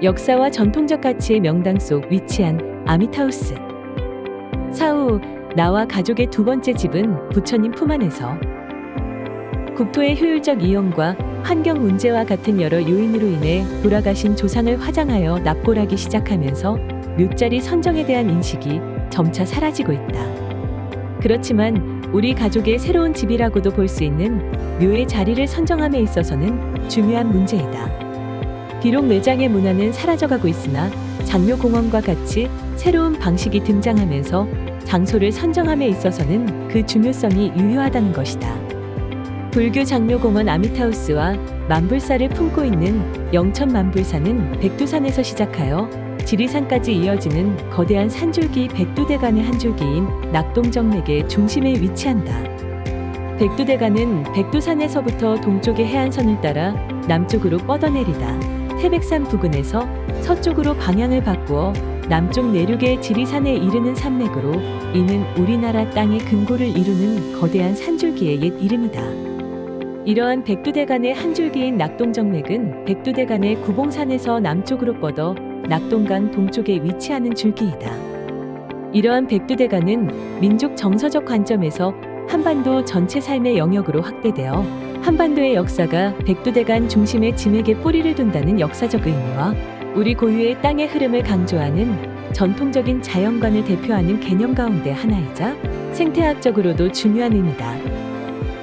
역사와 전통적 가치의 명당 속 위치한 아미타우스. 사후 나와 가족의 두 번째 집은 부처님 품 안에서 국토의 효율적 이용과 환경 문제와 같은 여러 요인으로 인해 돌아가신 조상을 화장하여 납골하기 시작하면서 묘자리 선정에 대한 인식이 점차 사라지고 있다. 그렇지만 우리 가족의 새로운 집이라고도 볼 수 있는 묘의 자리를 선정함에 있어서는 중요한 문제이다. 비록 매장의 문화는 사라져가고 있으나 장묘공원과 같이 새로운 방식이 등장하면서 장소를 선정함에 있어서는 그 중요성이 유효하다는 것이다. 불교 장묘공원 아미타우스와 만불사를 품고 있는 영천 만불사는 백두산에서 시작하여 지리산까지 이어지는 거대한 산줄기 백두대간의 한 줄기인 낙동정맥의 중심에 위치한다. 백두대간은 백두산에서부터 동쪽의 해안선을 따라 남쪽으로 뻗어내리다 태백산 부근에서 서쪽으로 방향을 바꾸어 남쪽 내륙의 지리산에 이르는 산맥으로 이는 우리나라 땅의 근고를 이루는 거대한 산줄기의 옛 이름이다. 이러한 백두대간의 한 줄기인 낙동정맥은 백두대간의 구봉산에서 남쪽으로 뻗어 낙동강 동쪽에 위치하는 줄기이다. 이러한 백두대간은 민족 정서적 관점에서 한반도 전체 삶의 영역으로 확대되어 한반도의 역사가 백두대간 중심의 지맥에 뿌리를 둔다는 역사적 의미와 우리 고유의 땅의 흐름을 강조하는 전통적인 자연관을 대표하는 개념 가운데 하나이자 생태학적으로도 중요한 의미다.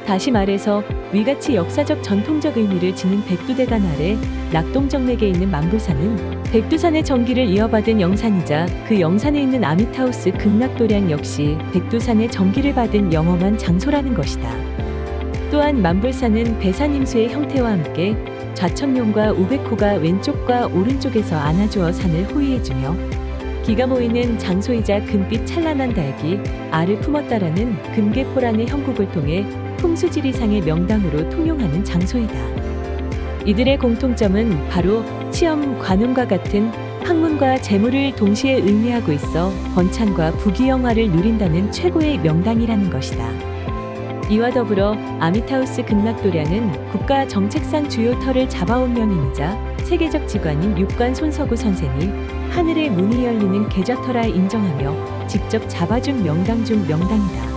다시 말해서 위같이 역사적 전통적 의미를 지닌 백두대간 아래 낙동정맥에 있는 만불산은 백두산의 정기를 이어받은 영산이자 그 영산에 있는 아미타우스 극락도량 역시 백두산의 정기를 받은 영험한 장소라는 것이다. 또한 만불산은 배산임수의 형태와 함께 좌천룡과 우백호가 왼쪽과 오른쪽에서 안아주어 산을 호위해주며 기가 모이는 장소이자 금빛 찬란한 달기 알을 품었다라는 금계포라는 형국을 통해 풍수지리상의 명당으로 통용하는 장소이다. 이들의 공통점은 바로 시험, 관음과 같은 학문과 재물을 동시에 의미하고 있어 번창과 부귀영화를 누린다는 최고의 명당이라는 것이다. 이와 더불어 아미타우스 극락도량은 국가 정책상 주요 터를 잡아온 명인이자 세계적 지관인 육관 손서구 선생이 하늘의 문이 열리는 계좌터라 인정하며 직접 잡아준 명당 중 명당이다.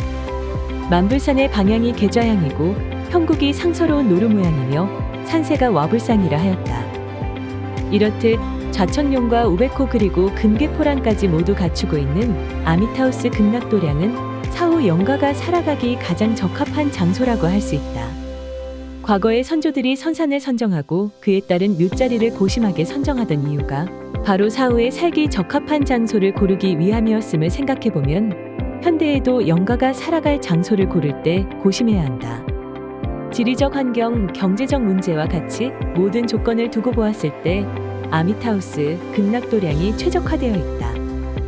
만불산의 방향이 계좌향이고 형국이 상서로운 노루 모양이며 산세가 와불상이라 하였다. 이렇듯 좌천룡과 우백호 그리고 금계포랑까지 모두 갖추고 있는 아미타우스 극락도량은 사후 영가가 살아가기 가장 적합한 장소라고 할 수 있다. 과거의 선조들이 선산을 선정하고 그에 따른 묘자리를 고심하게 선정하던 이유가 바로 사후에 살기 적합한 장소를 고르기 위함이었음을 생각해보면 현대에도 영가가 살아갈 장소를 고를 때 고심해야 한다. 지리적 환경, 경제적 문제와 같이 모든 조건을 두고 보았을 때 아미타우스 극락도량이 최적화되어 있다.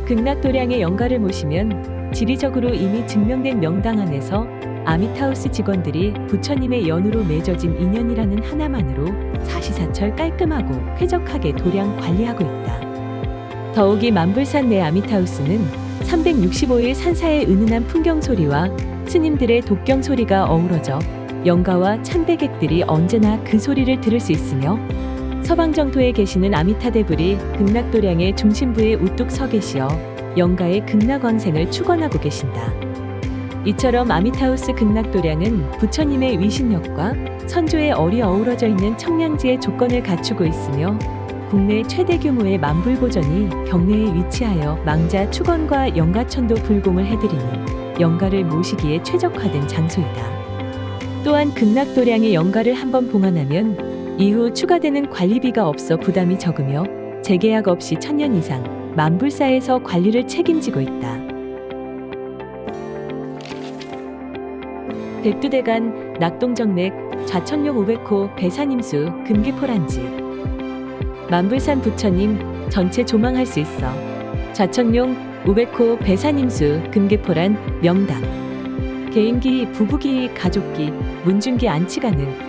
극락도량의 영가를 모시면 지리적으로 이미 증명된 명당 안에서 아미타우스 직원들이 부처님의 연으로 맺어진 인연이라는 하나만으로 사시사철 깔끔하고 쾌적하게 도량 관리하고 있다. 더욱이 만불산 내 아미타우스는 365일 산사의 은은한 풍경 소리와 스님들의 독경 소리가 어우러져 영가와 참배객들이 언제나 그 소리를 들을 수 있으며 서방정토에 계시는 아미타대불이 극락도량의 중심부에 우뚝 서 계시어 영가의 극락왕생을 축원하고 계신다. 이처럼 아미타우스 극락도량은 부처님의 위신력과 선조의 얼이 어우러져 있는 청량지의 조건을 갖추고 있으며 국내 최대 규모의 만불보전이 경내에 위치하여 망자 축원과 영가천도 불공을 해드리니 영가를 모시기에 최적화된 장소이다. 또한 극락도량의 영가를 한번 봉안하면 이후 추가되는 관리비가 없어 부담이 적으며 재계약 없이 1000년 이상 만불사에서 관리를 책임지고 있다. 백두대간, 낙동정맥, 좌천룡 우백호, 배산임수, 금기포란지 만불산 부처님 전체 조망할 수 있어 좌천룡, 우백호, 배산임수, 금계포란 명당 개인기, 부부기, 가족기, 문중기 안치 가능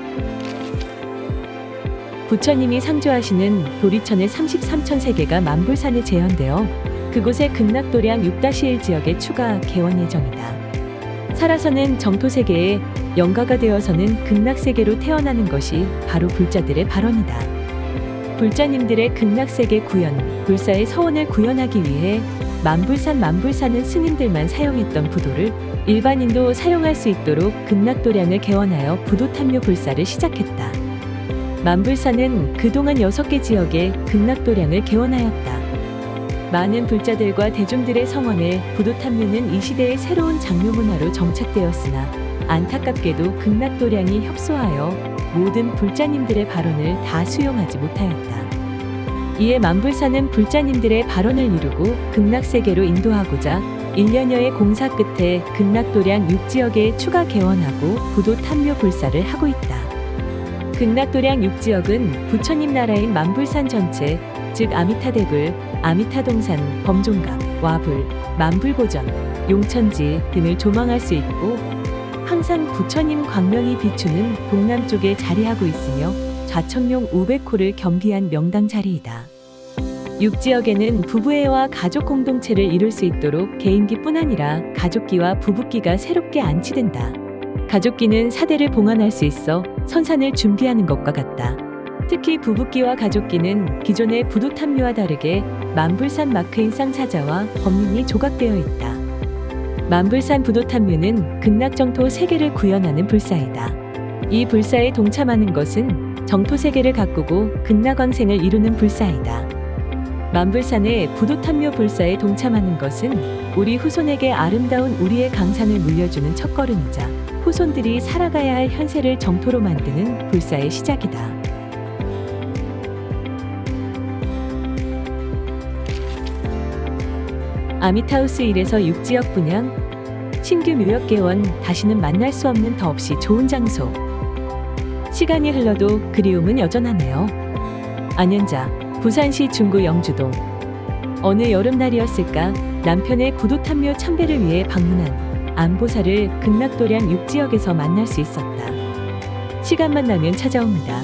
부처님이 상주하시는 도리천의 33,000세계가 만불산에 재현되어 그곳의 극락도량 6-1 지역에 추가 개원 예정이다. 살아서는 정토세계에 영가가 되어서는 극락세계로 태어나는 것이 바로 불자들의 발언이다. 불자님들의 극락세계 구현, 불사의 서원을 구현하기 위해 만불산은 스님들만 사용했던 부도를 일반인도 사용할 수 있도록 극락도량을 개원하여 부도탐묘 불사를 시작했다. 만불산은 그동안 6개 지역에 극락도량을 개원하였다. 많은 불자들과 대중들의 성원에 부도탐묘는 이 시대의 새로운 장묘 문화로 정착되었으나 안타깝게도 극락도량이 협소하여 모든 불자님들의 발언을 다 수용하지 못하였다. 이에 만불산은 불자님들의 발언을 이루고 극락세계로 인도하고자 1년여의 공사 끝에 극락도량 6지역에 추가 개원하고 부도탐묘 불사를 하고 있다. 극락도량 6지역은 부처님 나라인 만불산 전체, 즉 아미타대불, 아미타동산, 범종각, 와불, 만불보전, 용천지 등을 조망할 수 있고 항상 부처님 광명이 비추는 동남쪽에 자리하고 있으며 좌청룡 500호를 겸비한 명당 자리이다. 6지역에는 부부애와 가족 공동체를 이룰 수 있도록 개인기뿐 아니라 가족기와 부부기가 새롭게 안치된다. 가족기는 사대를 봉안할 수 있어 선산을 준비하는 것과 같다. 특히 부부기와 가족기는 기존의 부도탐묘와 다르게 만불산 마크인 쌍사자와 법륜이 조각되어 있다. 만불산 부도탐묘는 극락정토 3개를 구현하는 불사이다. 이 불사에 동참하는 것은 정토 3개를 가꾸고 극락왕생을 이루는 불사이다. 만불산의 부도탐묘 불사에 동참하는 것은 우리 후손에게 아름다운 우리의 강산을 물려주는 첫걸음이자 후손들이 살아가야 할 현세를 정토로 만드는 불사의 시작이다. 아미타우스 1에서 6지역 분양, 신규 묘역 개원, 다시는 만날 수 없는 더없이 좋은 장소. 시간이 흘러도 그리움은 여전하네요. 안연자, 부산시 중구 영주동. 어느 여름날이었을까 남편의 부도탐묘 참배를 위해 방문한 안보사를 극락도량 6지역에서 만날 수 있었다. 시간만 나면 찾아옵니다.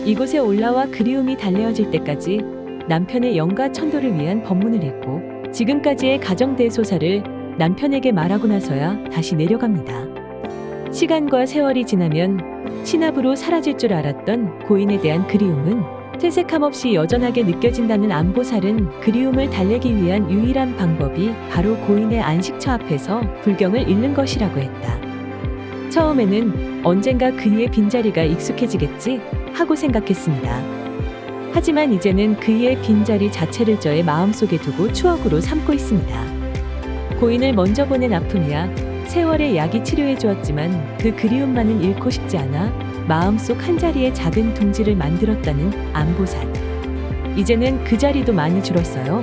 이곳에 올라와 그리움이 달래어질 때까지 남편의 영가 천도를 위한 법문을 했고 지금까지의 가정대소사를 남편에게 말하고 나서야 다시 내려갑니다. 시간과 세월이 지나면 신압으로 사라질 줄 알았던 고인에 대한 그리움은 퇴색함 없이 여전하게 느껴진다는 안보살은 그리움을 달래기 위한 유일한 방법이 바로 고인의 안식처 앞에서 불경을 읽는 것이라고 했다. 처음에는 언젠가 그이의 빈자리가 익숙해지겠지 하고 생각했습니다. 하지만 이제는 그이의 빈자리 자체를 저의 마음속에 두고 추억으로 삼고 있습니다. 고인을 먼저 보낸 아픔이야 세월의 약이 치료해 주었지만 그 그리움만은 잃고 싶지 않아 마음속 한자리에 작은 둥지를 만들었다는 안보살. 이제는 그 자리도 많이 줄었어요.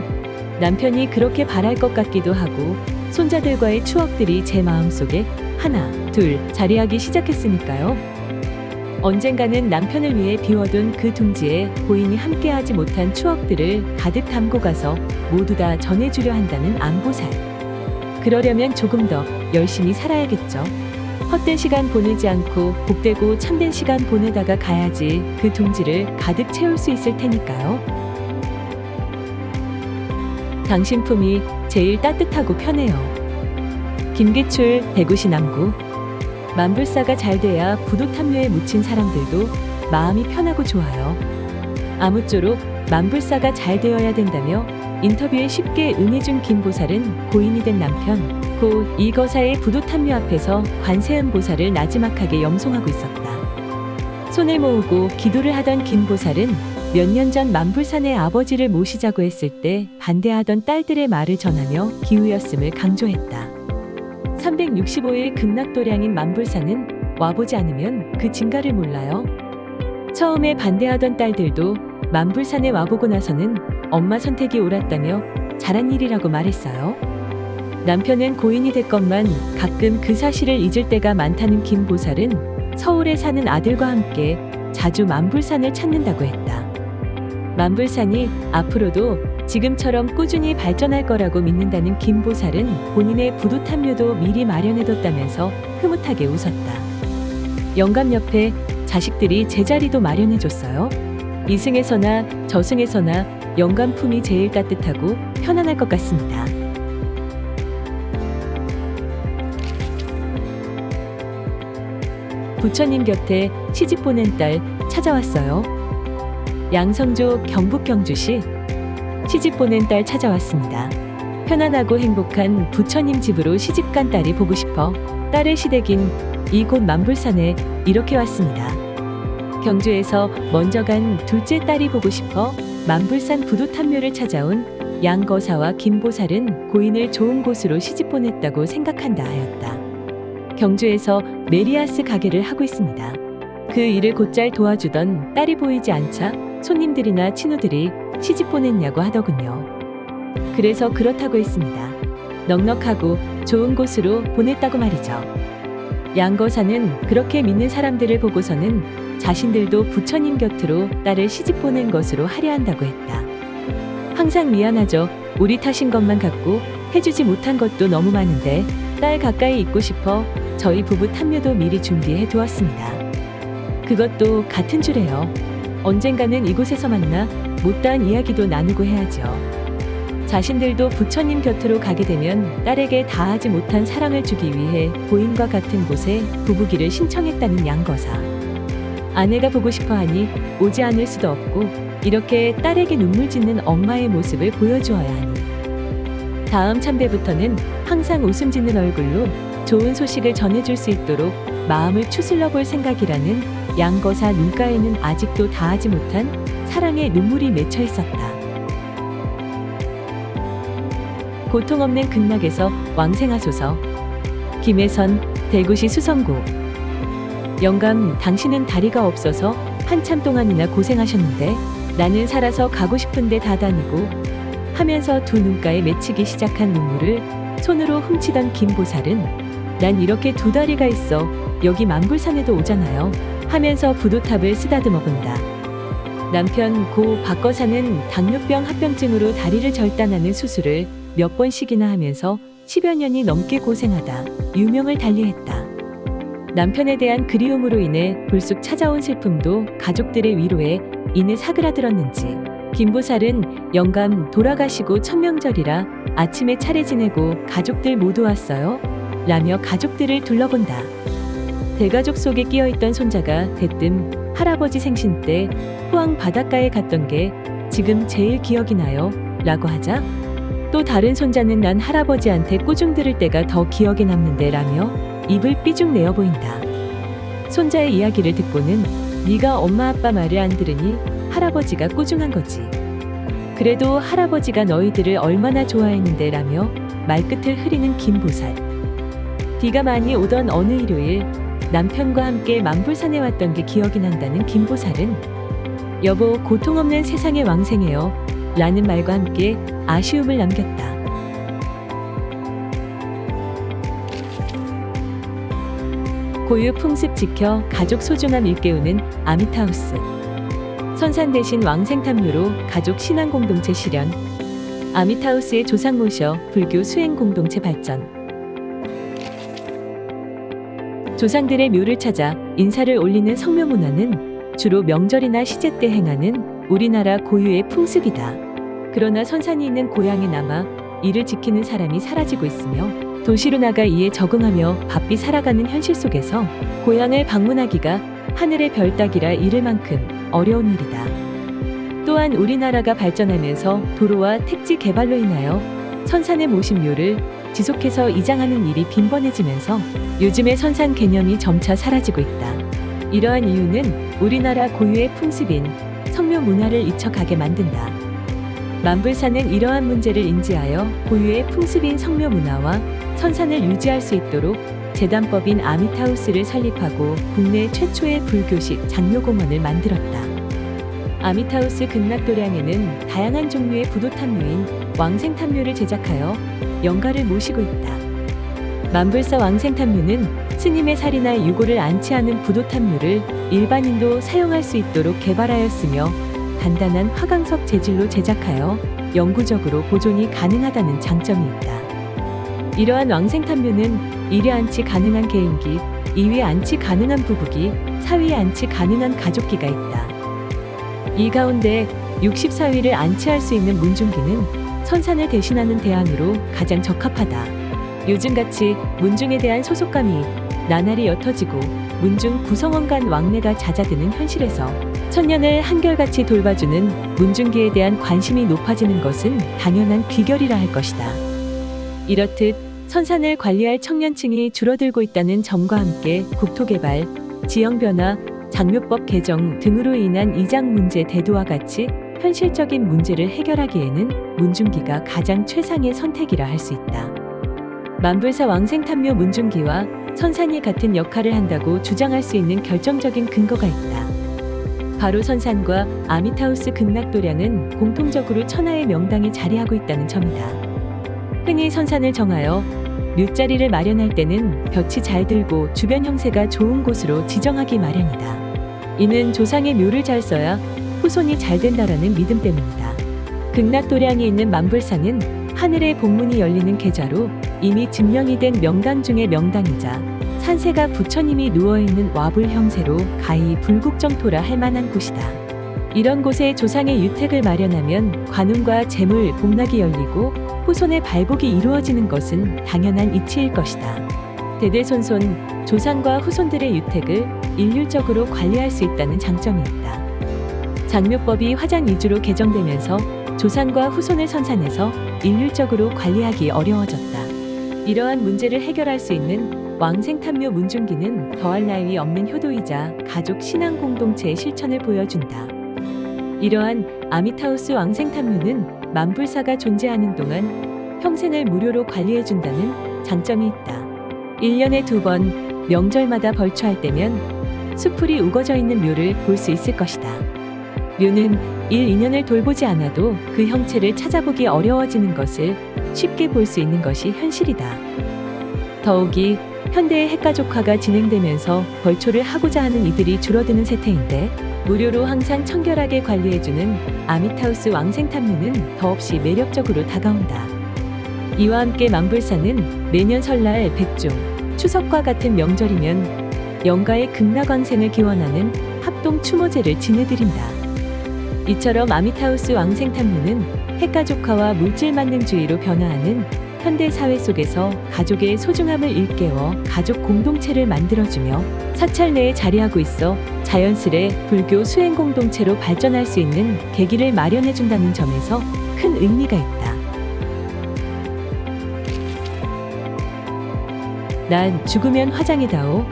남편이 그렇게 바랄 것 같기도 하고 손자들과의 추억들이 제 마음속에 하나, 둘 자리하기 시작했으니까요. 언젠가는 남편을 위해 비워둔 그 둥지에 고인이 함께하지 못한 추억들을 가득 담고 가서 모두 다 전해주려 한다는 안보살. 그러려면 조금 더 열심히 살아야겠죠. 헛된 시간 보내지 않고 복되고 참된 시간 보내다가 가야지 그 둥지를 가득 채울 수 있을 테니까요. 당신 품이 제일 따뜻하고 편해요. 김기출, 대구시 남구. 만불사가 잘 돼야 부도탐묘에 묻힌 사람들도 마음이 편하고 좋아요. 아무쪼록 만불사가 잘 되어야 된다며 인터뷰에 쉽게 응해준 김보살은 고인이 된 남편, 고 이거사의 부도탐묘 앞에서 관세음보살을 나지막하게 염송하고 있었다. 손을 모으고 기도를 하던 김보살은 몇 년 전 만불산의 아버지를 모시자고 했을 때 반대하던 딸들의 말을 전하며 기우였음을 강조했다. 365일 극락도량인 만불산은 와보지 않으면 그 진가를 몰라요. 처음에 반대하던 딸들도 만불산에 와보고 나서는 엄마 선택이 옳았다며 잘한 일이라고 말했어요. 남편은 고인이 됐건만 가끔 그 사실을 잊을 때가 많다는 김보살은 서울에 사는 아들과 함께 자주 만불산을 찾는다고 했다. 만불산이 앞으로도 지금처럼 꾸준히 발전할 거라고 믿는다는 김보살은 본인의 부도탐묘도 미리 마련해뒀다면서 흐뭇하게 웃었다. 영감 옆에 자식들이 제자리도 마련해줬어요. 이승에서나 저승에서나 영감 품이 제일 따뜻하고 편안할 것 같습니다. 부처님 곁에 시집 보낸 딸 찾아왔어요. 양성조 경북 경주시 시집 보낸 딸 찾아왔습니다. 편안하고 행복한 부처님 집으로 시집간 딸이 보고 싶어 딸의 시댁인 이곳 만불산에 이렇게 왔습니다. 경주에서 먼저 간 둘째 딸이 보고 싶어 만불산 부도탄묘를 찾아온 양거사와 김보살은 고인을 좋은 곳으로 시집 보냈다고 생각한다 하였다. 경주에서 메리아스 가게를 하고 있습니다. 그 일을 곧잘 도와주던 딸이 보이지 않자 손님들이나 친구들이 시집 보냈냐고 하더군요. 그래서 그렇다고 했습니다. 넉넉하고 좋은 곳으로 보냈다고 말이죠. 양거사는 그렇게 믿는 사람들을 보고서는 자신들도 부처님 곁으로 딸을 시집 보낸 것으로 하려 한다고 했다. 항상 미안하죠. 우리 탓인 것만 같고 해주지 못한 것도 너무 많은데 딸 가까이 있고 싶어 저희 부부 탐묘도 미리 준비해 두었습니다. 그것도 같은 줄에요. 언젠가는 이곳에서 만나 못다한 이야기도 나누고 해야죠. 자신들도 부처님 곁으로 가게 되면 딸에게 다하지 못한 사랑을 주기 위해 고인과 같은 곳에 부부기를 신청했다는 양거사. 아내가 보고 싶어 하니 오지 않을 수도 없고 이렇게 딸에게 눈물 짓는 엄마의 모습을 보여주어야 하니 다음 참배부터는 항상 웃음 짓는 얼굴로 좋은 소식을 전해줄 수 있도록 마음을 추슬러 볼 생각이라는 양거사 눈가에는 아직도 다하지 못한 사랑의 눈물이 맺혀 있었다. 고통 없는 극락에서 왕생하소서. 김혜선, 대구시 수성구. 영감, 당신은 다리가 없어서 한참 동안이나 고생하셨는데 나는 살아서 가고 싶은데 다 다니고 하면서 두 눈가에 맺히기 시작한 눈물을 손으로 훔치던 김보살은 난 이렇게 두 다리가 있어 여기 만불산에도 오잖아요 하면서 부도탑을 쓰다듬어 본다. 남편 고 박거사는 당뇨병 합병증으로 다리를 절단하는 수술을 몇 번씩이나 하면서 10여 년이 넘게 고생하다 유명을 달리했다. 남편에 대한 그리움으로 인해 불쑥 찾아온 슬픔도 가족들의 위로에 인해 사그라들었는지 김보살은 영감 돌아가시고 천명절이라 아침에 차례 지내고 가족들 모두 왔어요 라며 가족들을 둘러본다. 대가족 속에 끼어있던 손자가 대뜸 할아버지 생신 때 포항 바닷가에 갔던 게 지금 제일 기억이 나요 라고 하자 또 다른 손자는 난 할아버지한테 꾸중 들을 때가 더 기억에 남는데 라며 입을 삐죽 내어 보인다. 손자의 이야기를 듣고는 네가 엄마 아빠 말을 안 들으니 할아버지가 꾸중한 거지. 그래도 할아버지가 너희들을 얼마나 좋아했는데 라며 말끝을 흐리는 김보살. 비가 많이 오던 어느 일요일 남편과 함께 만불산에 왔던 게 기억이 난다는 김보살은 여보 고통 없는 세상에 왕생해요 라는 말과 함께 아쉬움을 남겼다. 고유 풍습 지켜 가족 소중함 일깨우는 아미타우스. 선산 대신 왕생탐묘로 가족 신앙 공동체 실현. 아미타우스의 조상 모셔 불교 수행 공동체 발전. 조상들의 묘를 찾아 인사를 올리는 성묘 문화는 주로 명절이나 시제 때 행하는 우리나라 고유의 풍습이다. 그러나 선산이 있는 고향에 남아 이를 지키는 사람이 사라지고 있으며 도시로 나가 이에 적응하며 바삐 살아가는 현실 속에서 고향을 방문하기가 하늘의 별 따기라 이를 만큼 어려운 일이다. 또한 우리나라가 발전하면서 도로와 택지 개발로 인하여 선산의 모신묘를 지속해서 이장하는 일이 빈번해지면서 요즘의 선산 개념이 점차 사라지고 있다. 이러한 이유는 우리나라 고유의 풍습인 성묘 문화를 잊혀가게 만든다. 만불산은 이러한 문제를 인지하여 고유의 풍습인 성묘 문화와 선산을 유지할 수 있도록 재단법인 아미타우스를 설립하고 국내 최초의 불교식 장묘공원을 만들었다. 아미타우스 극락도량에는 다양한 종류의 부도탄묘인 왕생탄묘를 제작하여 영가를 모시고 있다. 만불사 왕생탄묘는 스님의 살이나 유고를 안치하는 부도탄묘를 일반인도 사용할 수 있도록 개발하였으며 단단한 화강석 재질로 제작하여 영구적으로 보존이 가능하다는 장점이 있다. 이러한 왕생탄묘는 1위 안치 가능한 개인기, 2위 안치 가능한 부부기, 4위 안치 가능한 가족기가 있다. 이 가운데 64위를 안치할 수 있는 문중기는 선산을 대신하는 대안으로 가장 적합하다. 요즘같이 문중에 대한 소속감이 나날이 옅어지고 문중 구성원 간 왕래가 잦아드는 현실에서 천년을 한결같이 돌봐주는 문중기에 대한 관심이 높아지는 것은 당연한 귀결이라 할 것이다. 이렇듯 선산을 관리할 청년층이 줄어들고 있다는 점과 함께 국토개발, 지형변화, 장묘법 개정 등으로 인한 이장 문제 대두와 같이 현실적인 문제를 해결하기에는 문중기가 가장 최상의 선택이라 할 수 있다. 만불사 왕생탐묘 문중기와 선산이 같은 역할을 한다고 주장할 수 있는 결정적인 근거가 있다. 바로 선산과 아미타우스 극락도량은 공통적으로 천하의 명당에 자리하고 있다는 점이다. 흔히 선산을 정하여 묘자리를 마련할 때는 볕이 잘 들고 주변 형세가 좋은 곳으로 지정하기 마련이다. 이는 조상의 묘를 잘 써야 후손이 잘 된다라는 믿음 때문이다. 극락도량이 있는 만불사는 하늘의 복문이 열리는 계좌로 이미 증명이 된 명당 중의 명당이자 산세가 부처님이 누워있는 와불 형세로 가히 불국정토라 할 만한 곳이다. 이런 곳에 조상의 유택을 마련하면 관운과 재물, 복락이 열리고 후손의 발복이 이루어지는 것은 당연한 이치일 것이다. 대대손손 조상과 후손들의 유택을 일률적으로 관리할 수 있다는 장점이 있다. 장묘법이 화장 위주로 개정되면서 조상과 후손을 선산해서 일률적으로 관리하기 어려워졌다. 이러한 문제를 해결할 수 있는 왕생탐묘 문중기는 더할 나위 없는 효도이자 가족 신앙 공동체의 실천을 보여준다. 이러한 아미타우스 왕생탐묘는 만불사가 존재하는 동안 평생을 무료로 관리해준다는 장점이 있다. 1년에 2번 명절마다 벌초할 때면 수풀이 우거져 있는 묘를 볼 수 있을 것이다. 묘는 1, 2년을 돌보지 않아도 그 형체를 찾아보기 어려워지는 것을 쉽게 볼 수 있는 것이 현실이다. 더욱이 현대의 핵가족화가 진행되면서 벌초를 하고자 하는 이들이 줄어드는 세태인데 무료로 항상 청결하게 관리해주는 아미타우스 왕생탐묘는 더없이 매력적으로 다가온다. 이와 함께 만불사는 매년 설날, 백중, 추석과 같은 명절이면 영가의 극락왕생을 기원하는 합동 추모제를 지내드린다. 이처럼 아미타우스 왕생탐묘는 핵가족화와 물질만능주의로 변화하는 현대 사회 속에서 가족의 소중함을 일깨워 가족 공동체를 만들어주며 사찰 내에 자리하고 있어 자연스레 불교 수행 공동체로 발전할 수 있는 계기를 마련해준다는 점에서 큰 의미가 있다. 난 죽으면 화장이다오.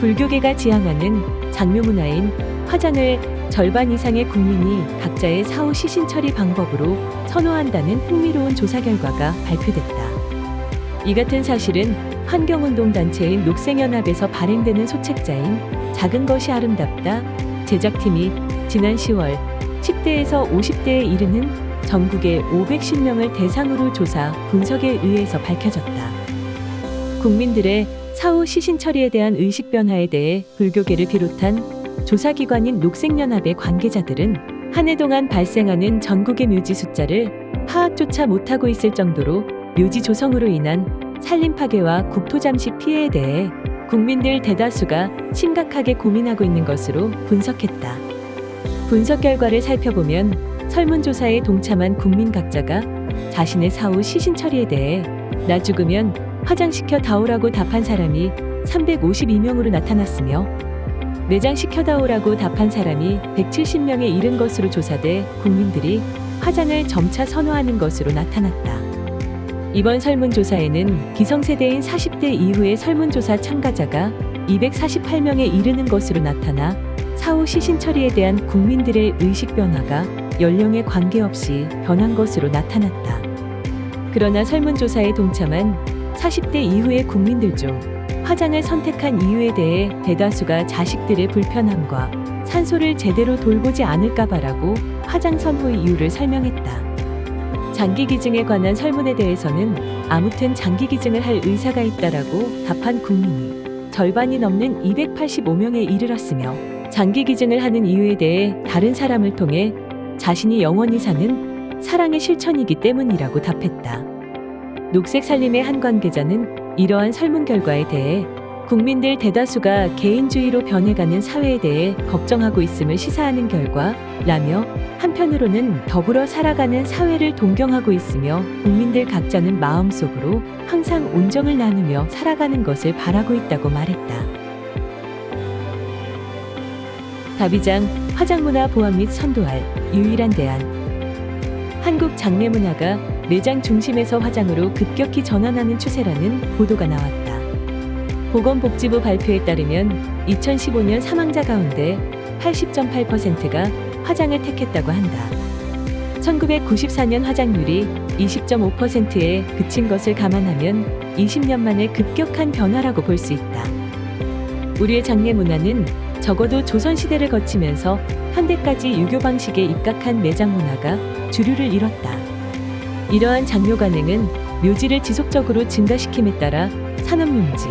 불교계가 지향하는 장묘문화인 화장을 절반 이상의 국민이 각자의 사후 시신 처리 방법으로 선호한다는 흥미로운 조사 결과가 발표됐다. 이 같은 사실은 환경운동 단체인 녹색연합에서 발행되는 소책자인 작은 것이 아름답다 제작팀이 지난 10월 10대에서 50대에 이르는 전국의 510명을 대상으로 조사 분석에 의해서 밝혀졌다. 국민들의 사후 시신 처리에 대한 의식 변화에 대해 불교계를 비롯한 조사기관인 녹색연합의 관계자들은 한 해 동안 발생하는 전국의 묘지 숫자를 파악조차 못하고 있을 정도로 묘지 조성으로 인한 산림 파괴와 국토 잠식 피해에 대해 국민들 대다수가 심각하게 고민하고 있는 것으로 분석했다. 분석 결과를 살펴보면 설문조사에 동참한 국민 각자가 자신의 사후 시신 처리에 대해 나 죽으면 화장시켜 다오라고 답한 사람이 352명으로 나타났으며 내장시켜 다오라고 답한 사람이 170명에 이른 것으로 조사돼 국민들이 화장을 점차 선호하는 것으로 나타났다. 이번 설문조사에는 기성세대인 40대 이후의 설문조사 참가자가 248명에 이르는 것으로 나타나 사후 시신 처리에 대한 국민들의 의식 변화가 연령에 관계없이 변한 것으로 나타났다. 그러나 설문조사에 동참한 40대 이후의 국민들 중 화장을 선택한 이유에 대해 대다수가 자식들의 불편함과 산소를 제대로 돌보지 않을까봐라고 화장 선호 이유를 설명했다. 장기기증에 관한 설문에 대해서는 아무튼 장기기증을 할 의사가 있다라고 답한 국민이 절반이 넘는 285명에 이르렀으며 장기기증을 하는 이유에 대해 다른 사람을 통해 자신이 영원히 사는 사랑의 실천이기 때문이라고 답했다. 녹색살림의 한 관계자는 이러한 설문 결과에 대해 국민들 대다수가 개인주의로 변해가는 사회에 대해 걱정하고 있음을 시사하는 결과라며 한편으로는 더불어 살아가는 사회를 동경하고 있으며 국민들 각자는 마음속으로 항상 온정을 나누며 살아가는 것을 바라고 있다고 말했다. 다비장, 화장문화 보완 및 선도할 유일한 대안. 한국 장례 문화가 매장 중심에서 화장으로 급격히 전환하는 추세라는 보도가 나왔다. 보건복지부 발표에 따르면 2015년 사망자 가운데 80.8%가 화장을 택했다고 한다. 1994년 화장률이 20.5%에 그친 것을 감안하면 20년 만에 급격한 변화라고 볼 수 있다. 우리의 장례 문화는 적어도 조선시대를 거치면서 현대까지 유교 방식에 입각한 매장 문화가 주류를 이뤘다. 이러한 장묘 관행은 묘지를 지속적으로 증가시킴에 따라 산업용지,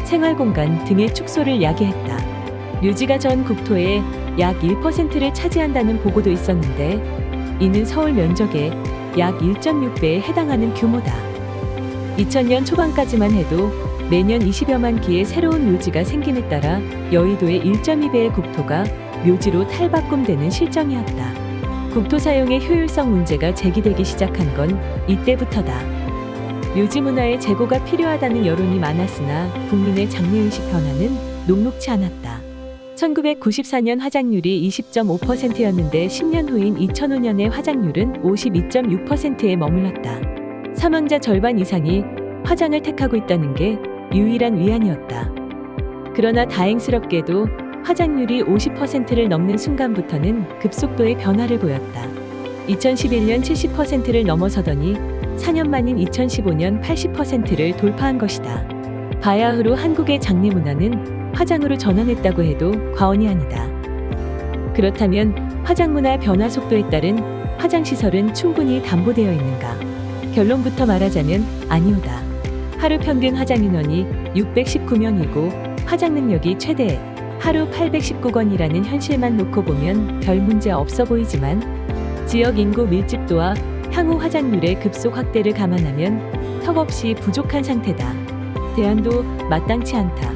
생활공간 등의 축소를 야기했다. 묘지가 전 국토의 약 1%를 차지한다는 보고도 있었는데 이는 서울 면적의 약 1.6배에 해당하는 규모다. 2000년 초반까지만 해도 매년 20여만 기의 새로운 묘지가 생김에 따라 여의도의 1.2배의 국토가 묘지로 탈바꿈되는 실정이었다. 국토 사용의 효율성 문제가 제기되기 시작한 건 이때부터다. 묘지 문화의 재고가 필요하다는 여론이 많았으나 국민의 장례의식 변화는 녹록치 않았다. 1994년 화장률이 20.5%였는데 10년 후인 2005년의 화장률은 52.6%에 머물렀다. 사망자 절반 이상이 화장을 택하고 있다는 게 유일한 위안이었다. 그러나 다행스럽게도 화장률이 50%를 넘는 순간부터는 급속도의 변화를 보였다. 2011년 70%를 넘어서더니 4년 만인 2015년 80%를 돌파한 것이다. 바야흐로 한국의 장례 문화는 화장으로 전환했다고 해도 과언이 아니다. 그렇다면 화장 문화 변화 속도에 따른 화장시설은 충분히 담보되어 있는가? 결론부터 말하자면 아니오다. 하루 평균 화장 인원이 619명이고 화장 능력이 최대 하루 819건이라는 현실만 놓고 보면 별 문제 없어 보이지만 지역 인구 밀집도와 향후 화장률의 급속 확대를 감안하면 턱없이 부족한 상태다. 대안도 마땅치 않다.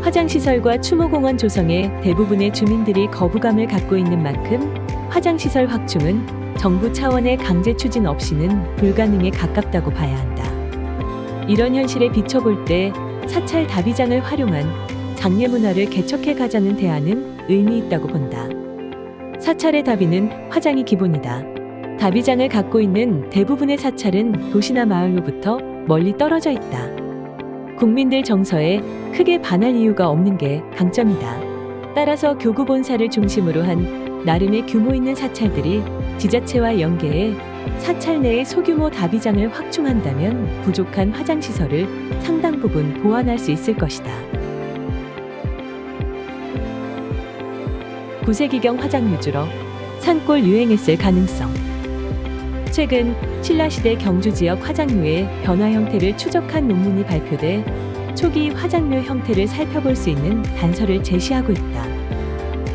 화장시설과 추모공원 조성에 대부분의 주민들이 거부감을 갖고 있는 만큼 화장시설 확충은 정부 차원의 강제 추진 없이는 불가능에 가깝다고 봐야 한다. 이런 현실에 비춰볼 때 사찰 다비장을 활용한 장례 문화를 개척해 가자는 대안은 의미 있다고 본다. 사찰의 다비는 화장이 기본이다. 다비장을 갖고 있는 대부분의 사찰은 도시나 마을로부터 멀리 떨어져 있다. 국민들 정서에 크게 반할 이유가 없는 게 강점이다. 따라서 교구 본사를 중심으로 한 나름의 규모 있는 사찰들이 지자체와 연계해 사찰 내의 소규모 다비장을 확충한다면 부족한 화장시설을 상당 부분 보완할 수 있을 것이다. 9세기경 화장 위주로 산골 유행했을 가능성. 최근 신라시대 경주 지역 화장묘의 변화 형태를 추적한 논문이 발표돼 초기 화장묘 형태를 살펴볼 수 있는 단서를 제시하고 있다.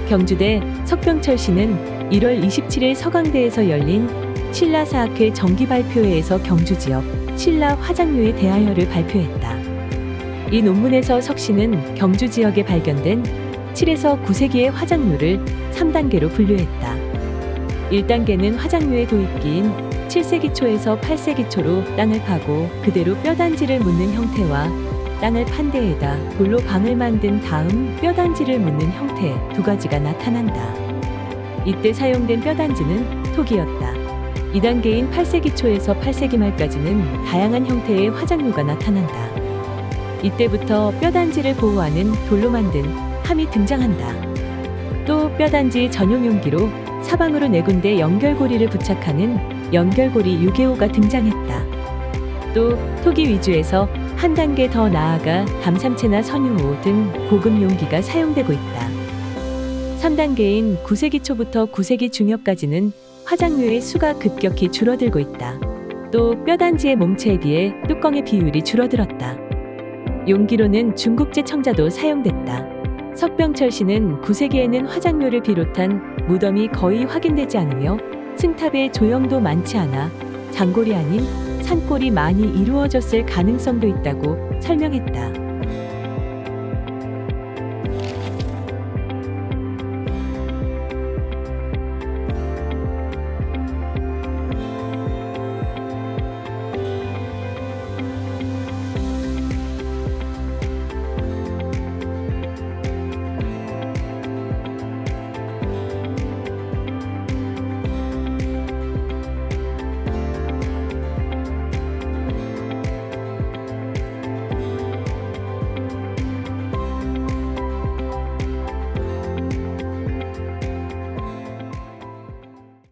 경주대 석병철 씨는 1월 27일 서강대에서 열린 신라사학회 정기발표회에서 경주 지역 신라 화장묘에 대하여를 발표했다. 이 논문에서 석 씨는 경주 지역에 발견된 7에서 9세기의 화장묘를 3단계로 분류했다. 1단계는 화장묘의 도입기인 7세기 초에서 8세기 초로 땅을 파고 그대로 뼈단지를 묻는 형태와 땅을 판 데에다 돌로 방을 만든 다음 뼈단지를 묻는 형태 두 가지가 나타난다. 이때 사용된 뼈단지는 톡이었다. 2단계인 8세기 초에서 8세기 말까지는 다양한 형태의 화장묘가 나타난다. 이때부터 뼈단지를 보호하는 돌로 만든 함이 등장한다. 또 뼈단지 전용 용기로 사방으로 4군데 연결고리를 부착하는 연결고리 유계호가 등장했다. 또 토기 위주에서 한 단계 더 나아가 담삼채나 선유호 등 고급 용기가 사용되고 있다. 3단계인 9세기 초부터 9세기 중엽까지는 화장묘의 수가 급격히 줄어들고 있다. 또 뼈단지의 몸체에 비해 뚜껑의 비율이 줄어들었다. 용기로는 중국제 청자도 사용됐다. 석병철 씨는 9세기에는 화장묘를 비롯한 무덤이 거의 확인되지 않으며 승탑의 조형도 많지 않아 장골이 아닌 산골이 많이 이루어졌을 가능성도 있다고 설명했다.